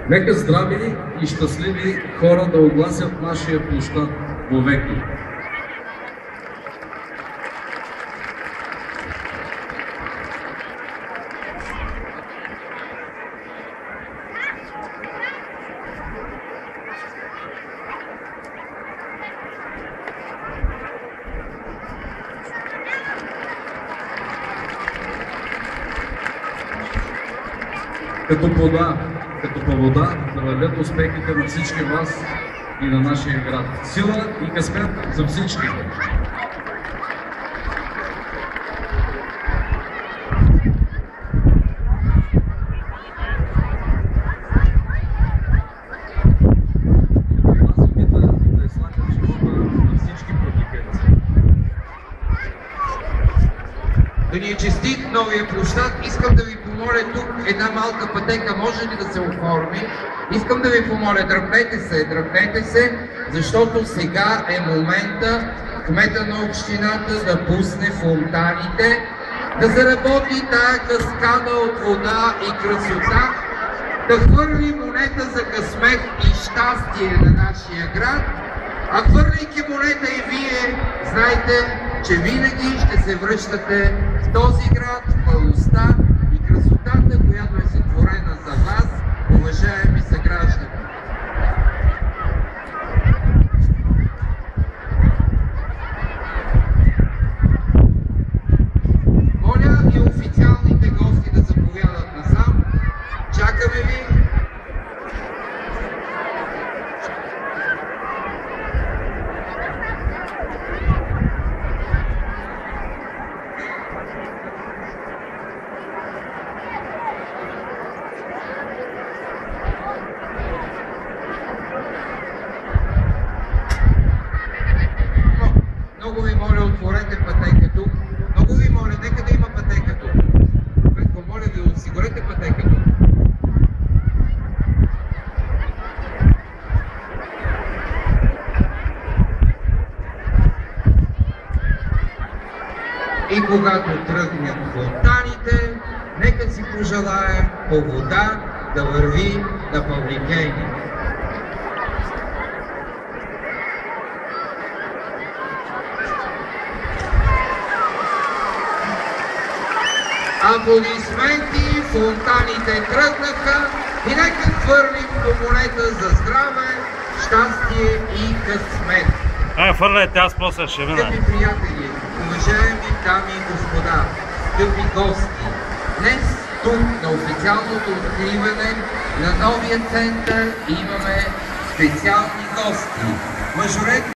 Нека здрави и щастливи хора да огласят нашия площад вовеки. Като вода да вървят успехите на всички вас и на нашия град. Сила и късмет за всички! Да ни е честит новия площад. Искам да ви помоля тук една малка пътека, може ли да се оформи? Искам да ви помоля, дръпнете се, защото сега е момента кмета на общината да пусне фонтаните, да заработи тая каскада от вода и красота, да хвърли монета за късмет и щастие на нашия град. А хвърляйки монета и вие, знайте, че винаги ще се връщате в този град, в младостта и красотата, която е сътворена за вас, уважаеми съграждани. Моля и официалните гости да заповядат насам. Чакаме ви. Много ви моля, отворете пътека тук. Много ви моля, нека да има пътека тук. Петко, моля ви, осигурете пътека тук. И когато тръгнат фонтаните, нека си пожелаем по вода да върви на Павликени. Аплодисменти, фонтаните тръгнаха и нека хвърлим по монета за здраве, щастие и късмет. Фърляйте, аз после ще мина. Скъпи приятели, уважаеми дами и господа, скъпи гости, днес тук на официалното откриване на новия център имаме специални гости. Мажорет